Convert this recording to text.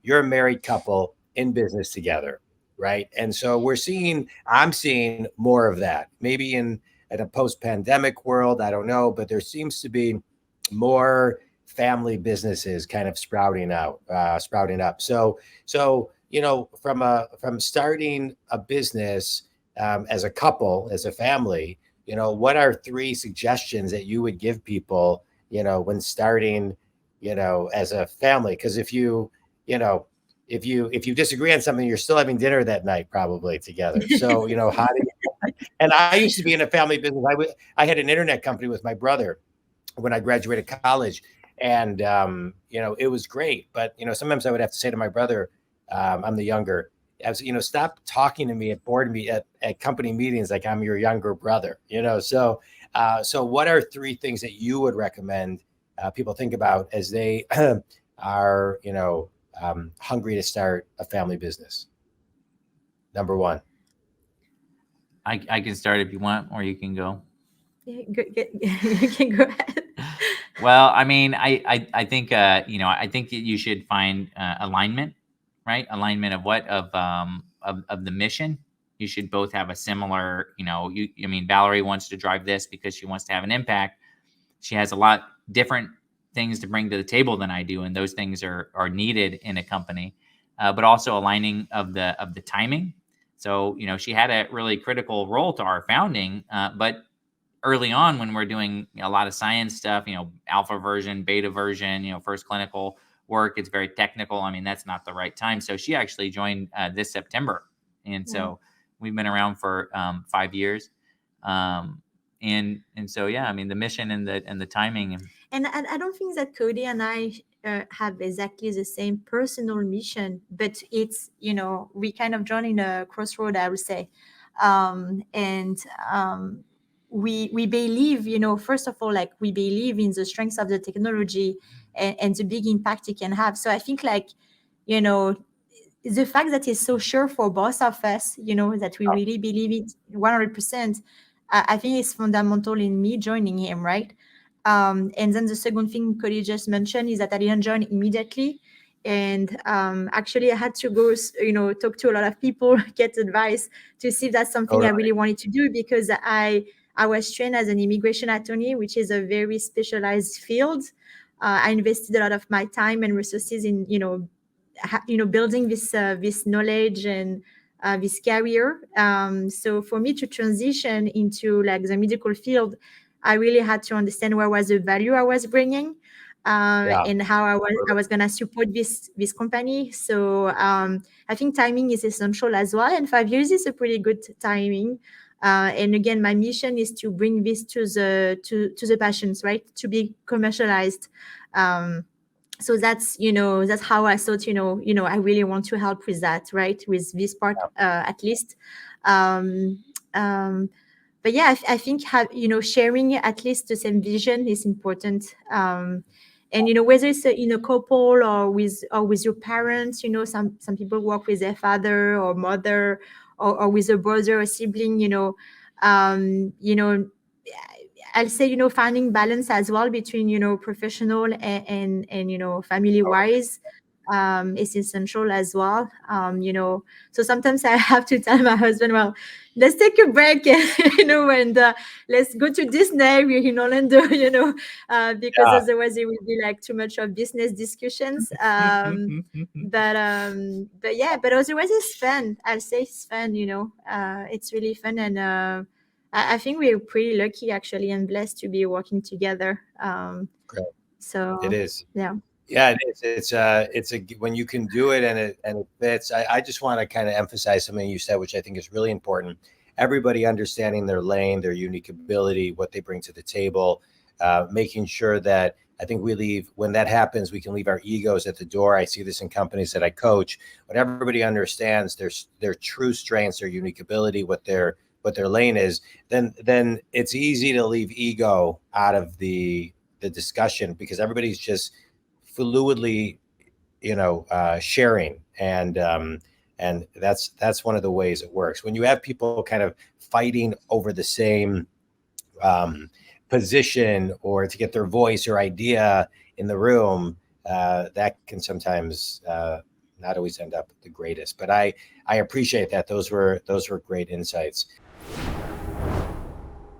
you're a married couple in business together, right? And so I'm seeing more of that. Maybe in a post-pandemic world, I don't know, but there seems to be more family businesses kind of sprouting up. So from starting a business as a couple, as a family, what are three suggestions that you would give people, when starting, as a family? Because you know, if you disagree on something, you're still having dinner that night probably together. So, how do you, and I used to be in a family business. I had an internet company with my brother when I graduated college, and it was great. But sometimes I would have to say to my brother, I'm the younger, I was, stop talking to me at at company meetings like I'm your younger brother. So what are three things that you would recommend people think about as they are hungry to start a family business? Number one. I can start if you want, or you can go. Yeah, you can go ahead. Well, I mean, I think I think that you should find alignment, right? Alignment of what of the mission. You should both have a similar, I mean, Valerie wants to drive this because she wants to have an impact. She has a lot different things to bring to the table than I do, and those things are needed in a company. But also aligning of the timing. So she had a really critical role to our founding, but early on when we're doing a lot of science stuff, alpha version, beta version, first clinical work, it's very technical. I mean, that's not the right time. So she actually joined this September, and so we've been around for 5 years. And so yeah, I mean, the mission and the timing. And I don't think that Codi and I have exactly the same personal mission, but it's, we kind of join in a crossroad, I would say. And we believe, first of all, like, we believe in the strengths of the technology and the big impact it can have. So I think, like, the fact that it's so sure for both of us, that we really believe it 100%, I think it's fundamental in me joining him, right? And then the second thing Codi just mentioned is that I didn't join immediately. And actually, I had to go, talk to a lot of people, get advice to see if that's something I really wanted to do, because I was trained as an immigration attorney, which is a very specialized field. I invested a lot of my time and resources in, building this knowledge and this career. So for me to transition into, like, the medical field, I really had to understand what was the value I was bringing, and how I was gonna support this company. So I think timing is essential as well, and 5 years is a pretty good timing. And again, my mission is to bring this to the patients, right? To be commercialized. So that's how I thought, I really want to help with that, right? With this part, at least. But yeah, I think sharing at least the same vision is important. And whether it's in a couple or with your parents, some people work with their father or mother, or with a brother or sibling. I'll say, finding balance as well between, professional and family wise, is essential as well. So sometimes I have to tell my husband, well, let's take a break, and let's go to Disney in Orlando, because otherwise it will be like too much of business discussions. But yeah, but otherwise it's fun. I'll say it's fun, it's really fun. And I think we're pretty lucky, actually, and blessed to be working together. So it is. Yeah. Yeah, it is. It's when you can do it and it fits. I just want to kind of emphasize something you said, which I think is really important. Everybody understanding their lane, their unique ability, what they bring to the table, making sure that I think when that happens, we can leave our egos at the door. I see this in companies that I coach. When everybody understands their true strengths, their unique ability, what their lane is, then it's easy to leave ego out of the discussion, because everybody's just fluidly, sharing, and that's one of the ways it works. When you have people kind of fighting over the same position, or to get their voice or idea in the room, that can sometimes not always end up the greatest. But I appreciate that. Those were great insights.